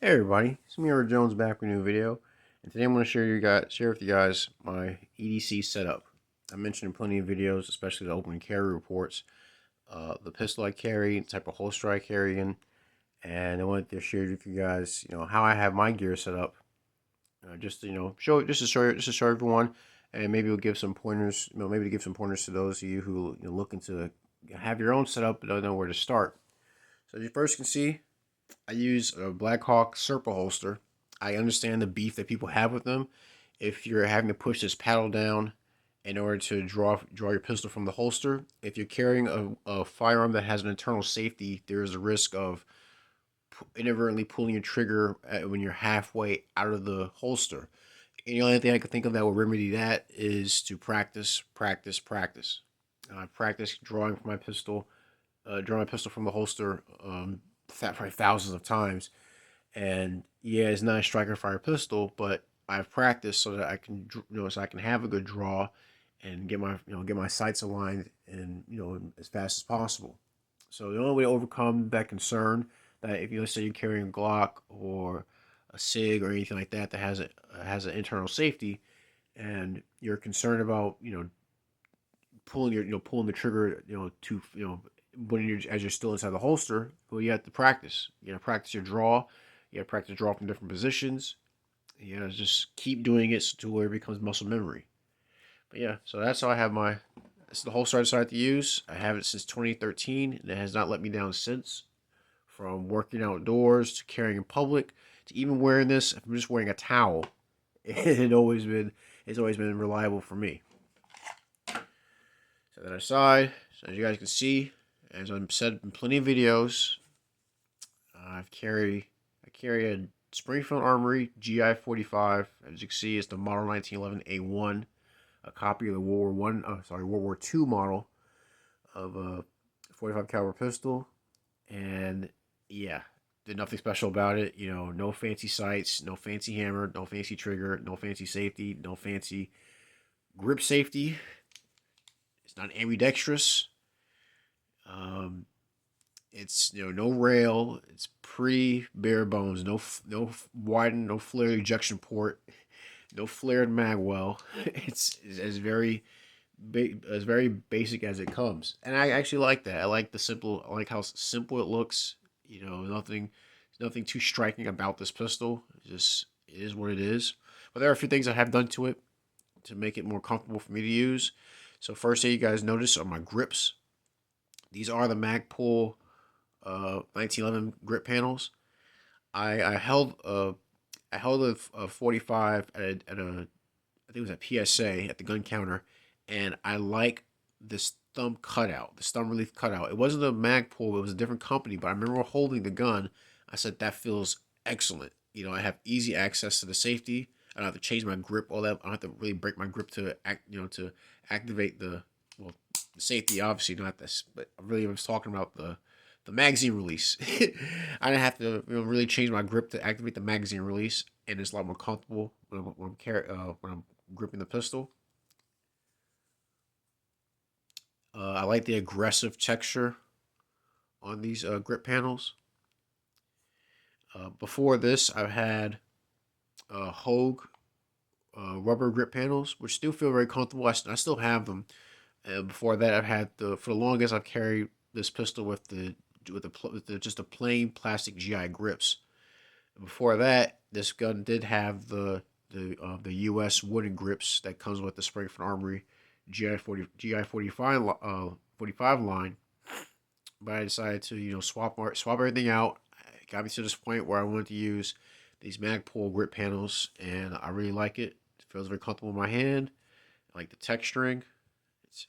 Hey everybody, it's me, Eric Jones, back with a new video, and today I'm going to share with you guys my EDC setup. I mentioned in plenty of videos, especially the open carry reports, the pistol I carry, the type of holster I carry in, and I wanted to share with you guys, how I have my gear set up, just to, just to show everyone, and maybe we'll give some pointers, maybe to give some pointers to those of you who looking to have your own setup but don't know where to start. So as you first can see, I use a Black Hawk Serpa holster. I understand the beef that people have with them. If you're having to push this paddle down in order to draw your pistol from the holster, if you're carrying a firearm that has an internal safety, there's a risk of inadvertently pulling your trigger when you're halfway out of the holster. And the only thing I can think of that will remedy that is to practice, practice, practice. I practice drawing my pistol from the holster, probably thousands of times. And yeah, it's not a striker fire pistol, but I've practiced so that I can, so I can have a good draw and get my sights aligned and as fast as possible. So the only way to overcome that concern, that if you, let's say you're carrying a Glock or a Sig or anything like that that has an internal safety, and you're concerned about pulling the trigger to when you're as you're still inside the holster, well, you have to practice. You got to practice your draw. You got to practice draw from different positions. You got to just keep doing it to where it becomes muscle memory. But yeah, so that's how I have my. This is the holster I decided to use. I have it since 2013, and it has not let me down since. From working outdoors to carrying in public to even wearing this, if I'm just wearing a towel, it always been it's always been reliable for me. Set that aside. So as you guys can see, as I've said in plenty of videos, I carry a Springfield Armory GI 45. As you can see, it's the model 1911 A1, a copy of the World War II model of a 45 caliber pistol. And yeah, did nothing special about it. No fancy sights, no fancy hammer, no fancy trigger, no fancy safety, no fancy grip safety. It's not ambidextrous. Um, It's no rail. It's pretty bare bones. No widened, no flared ejection port, no flared mag well. It's as very basic as it comes, and I actually like that. I like the simple. I like how simple it looks. Nothing too striking about this pistol. It is what it is. But there are a few things I have done to it to make it more comfortable for me to use. So first thing you guys notice are my grips. These are the Magpul 1911 grip panels. I held a 45 I think it was at PSA at the gun counter, and I like this thumb cutout, this thumb relief cutout. It wasn't a Magpul, it was a different company, but I remember holding the gun. I said that feels excellent. I have easy access to the safety. I don't have to change my grip all that. I don't have to really break my grip to activate well the safety. Obviously not this, but I really was talking about the magazine release. I didn't have to really change my grip to activate the magazine release, and it's a lot more comfortable when I'm gripping the pistol. I like the aggressive texture on these grip panels. Before this, I've had Hogue rubber grip panels, which still feel very comfortable. I still have them. Before that, I've had for the longest I've carried this pistol with just a plain plastic GI grips. Before that, this gun did have the U.S. wooden grips that comes with the Springfield Armory GI 45 line. But I decided to swap everything out. It got me to this point where I wanted to use these Magpul grip panels, and I really like it. It feels very comfortable in my hand. I like the texturing. It's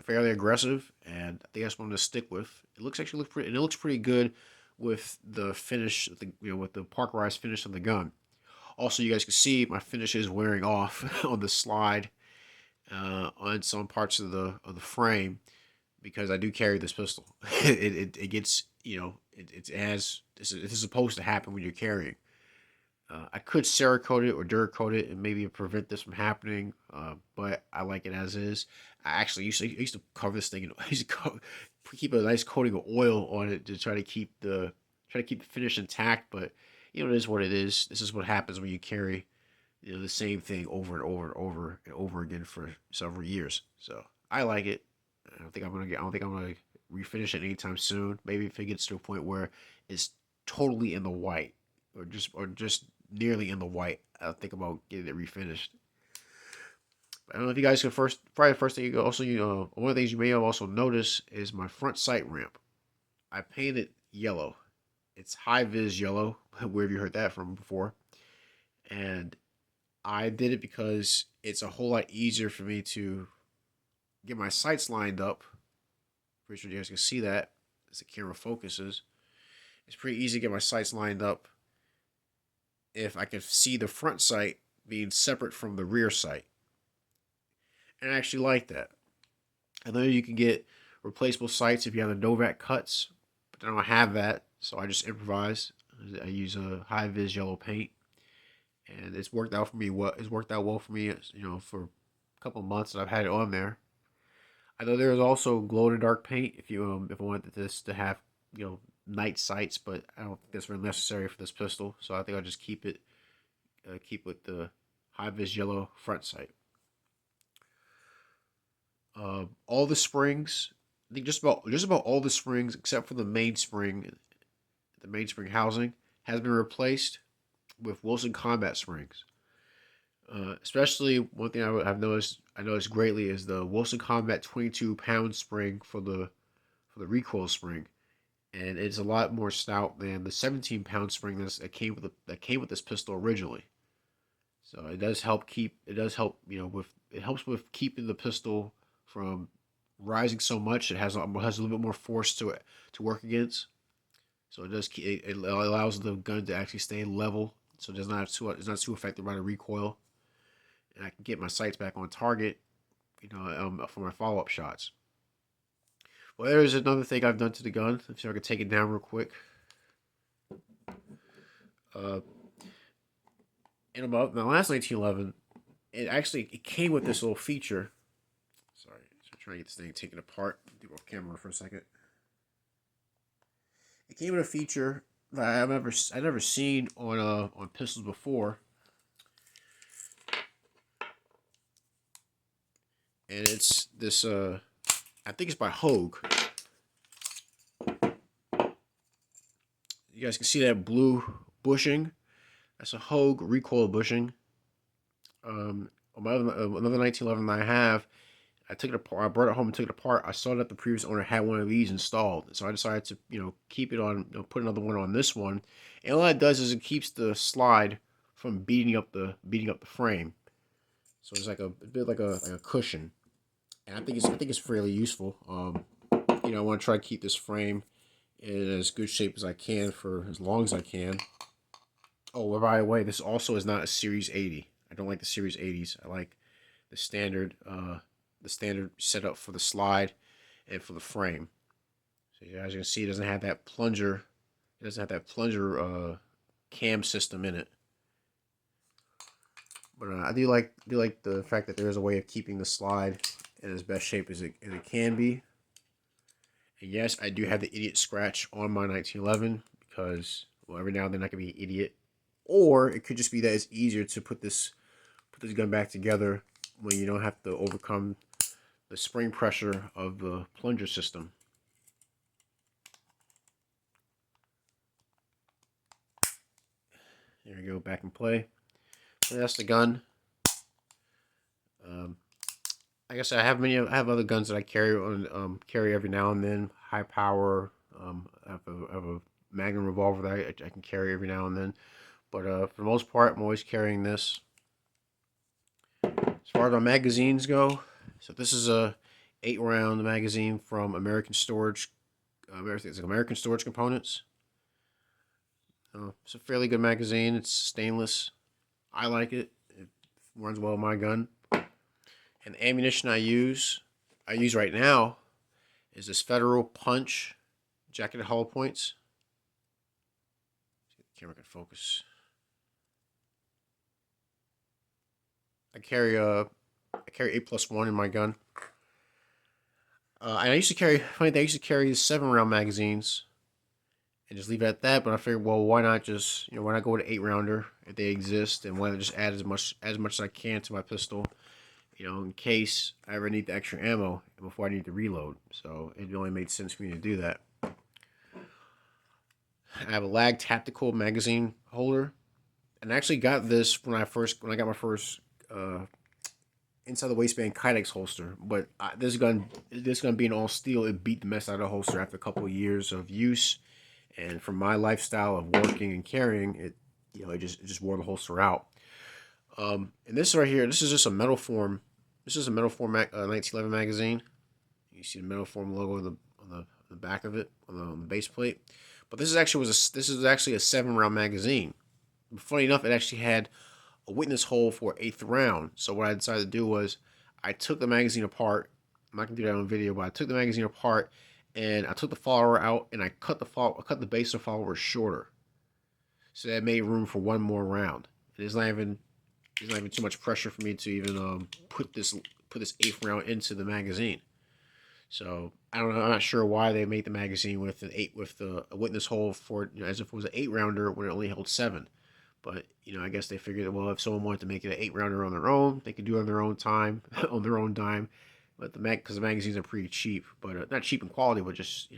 fairly aggressive, and I think that's what I'm gonna stick with. Looks pretty, and it looks pretty good with the finish, with the parkerized finish of the gun. Also, you guys can see my finish is wearing off on the slide on some parts of the frame because I do carry this pistol. It gets this is supposed to happen when you're carrying. I could Cerakote it or Duracoat it and maybe prevent this from happening, but I like it as is. I used to cover this thing. I used to keep a nice coating of oil on it to try to keep the finish intact. But it is what it is. This is what happens when you carry, the same thing over and over and over and over again for several years. So I like it. I don't think I'm gonna refinish it anytime soon. Maybe if it gets to a point where it's totally in the white, or just nearly in the white, I'll think about getting it refinished. I don't know if you guys can probably the first thing you go also, one of the things you may have also noticed is my front sight ramp. I painted yellow. It's high vis yellow. Where have you heard that from before? And I did it because it's a whole lot easier for me to get my sights lined up. Pretty sure you guys can see that as the camera focuses. It's pretty easy to get my sights lined up if I can see the front sight being separate from the rear sight. And I actually like that. I know you can get replaceable sights if you have the Novak cuts, but I don't have that, so I just improvise. I use a high vis yellow paint, and it's worked out for me. It's worked out well for me, for a couple months that I've had it on there. I know there is also glow in the dark paint if I wanted this to have night sights, but I don't think that's really necessary for this pistol. So I think I'll just keep with the high vis yellow front sight. All the springs, I think just about all the springs except for the mainspring housing has been replaced with Wilson Combat springs. Especially one thing I've noticed greatly is the Wilson Combat 22-pound spring for the recoil spring, and it's a lot more stout than the 17-pound spring that came with this pistol originally. So it does help it helps with keeping the pistol from rising so much. It has a little bit more force to it to work against. So it allows the gun to actually stay level, so it's not too affected by the recoil, and I can get my sights back on target, for my follow up shots. Well, there's another thing I've done to the gun. Let's see if I can take it down real quick. In about the last 1911, it came with this little feature. Sorry, I'm trying to get this thing taken apart. Do off camera for a second. It came with a feature that I've never seen on pistols before, and it's this. I think it's by Hogue. You guys can see that blue bushing. That's a Hogue recoil bushing. Another 1911 I have, I took it apart. I brought it home and took it apart. I saw that the previous owner had one of these installed, so I decided to keep it on, put another one on this one. And all that does is it keeps the slide from beating up the frame. So it's like a bit like a cushion, and I think it's fairly useful. I want to try to keep this frame in as good shape as I can for as long as I can. Oh, well, by the way, this also is not a Series 80. I don't like the Series 80s. I like the standard setup for the slide and for the frame. So as you can see, it doesn't have that plunger. It doesn't have that plunger cam system in it. But I do like the fact that there is a way of keeping the slide in as best shape as it can be. And yes, I do have the idiot scratch on my 1911 because, well, every now and then I can be an idiot. Or it could just be that it's easier to put this gun back together when you don't have to overcome the spring pressure of the plunger system. There we go, back in play. So that's the gun. Like I said, I have other guns that I carry every now and then. High power. I have a Magnum revolver that I can carry every now and then. But for the most part, I'm always carrying this. As far as our magazines go, so this is a 8-round magazine from American Storage. It's like American Storage Components. It's a fairly good magazine. It's stainless. I like it. It runs well with my gun. And the ammunition I use right now is this Federal Punch jacketed hollow points. See if the camera can focus. I carry 8+1 in my gun. And I used to carry 7-round magazines, and just leave it at that. But I figured, well, why not just, why not go with an 8-rounder if they exist, and why not just add as much as I can to my pistol, in case I ever need the extra ammo before I need to reload. So it only made sense for me to do that. I have a Lag tactical magazine holder, and I actually got this when I got my first inside the waistband Kydex holster. But this gun being all steel, it beat the mess out of the holster after a couple of years of use. And from my lifestyle of working and carrying, it just wore the holster out. And this right here, this is just a metal form. This is a metal form 1911 magazine. You see the metal form logo on the back of it on the base plate. But this is actually a 7-round magazine. But funny enough, it actually had a witness hole for 8th round. So what I decided to do was I took the magazine apart. I'm not gonna do that on video, but I took the magazine apart and I took the follower out and I cut the base of the follower shorter. So that made room for one more round. And there's not even too much pressure for me to even put this 8th round into the magazine. So I don't know. I'm not sure why they made the magazine with a witness hole for as if it was an 8-rounder when it only held 7. But I guess they figured, well, if someone wanted to make it an 8-rounder on their own, they could do it on their own time, on their own dime. But because the magazines are pretty cheap, but not cheap in quality, but just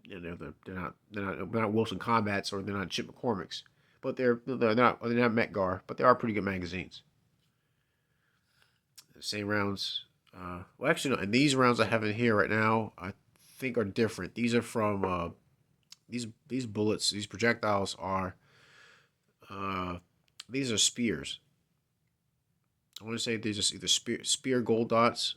they're not Wilson Combats or they're not Chip McCormick's, but they're not Metgar, but they are pretty good magazines. The same rounds. Well, actually, no. And these rounds I have in here right now, I think are different. These are from these bullets. These projectiles are. These are spears. I want to say these are either spear gold dots,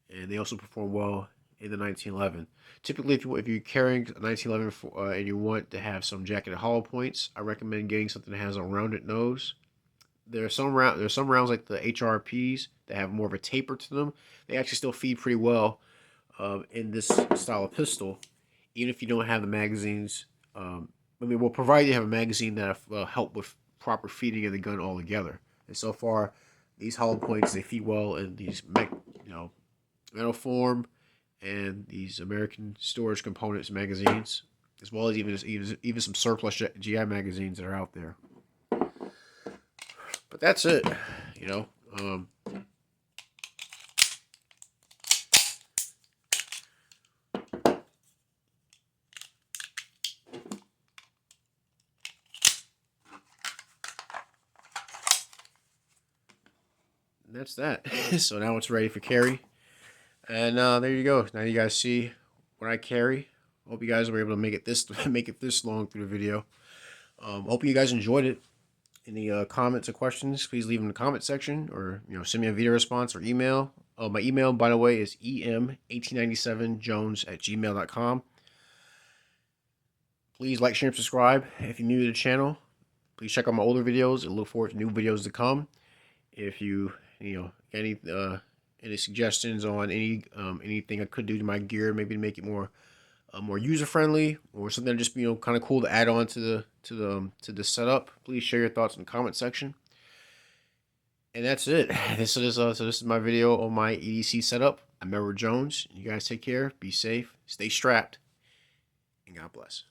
and they also perform well in the 1911. Typically, if you're carrying a 1911 and you want to have some jacketed hollow points, I recommend getting something that has a rounded nose. There's some rounds like the HRPs that have more of a taper to them. They actually still feed pretty well in this style of pistol, even if you don't have the magazines. We'll provide you have a magazine that will help with proper feeding of the gun altogether. And so far, these hollow points, they feed well in these metal form and these American storage components magazines, as well as even some surplus GI magazines that are out there. But that's it, that's that. So now it's ready for carry. And there you go. Now you guys see what I carry. Hope you guys were able to make it this long through the video. Hope you guys enjoyed it. Any comments or questions, please leave them in the comment section, or send me a video response or email. My email, by the way, is em1897jones@gmail.com. Please like, share, and subscribe if you're new to the channel. Please check out my older videos and look forward to new videos to come. If you any suggestions on anything I could do to my gear, maybe to make it more user friendly, or something just kind of cool to add on to the setup, please share your thoughts in the comment section. And that's it. This is my video on my EDC setup. I'm Edward Jones. You guys take care, be safe, stay strapped, and God bless.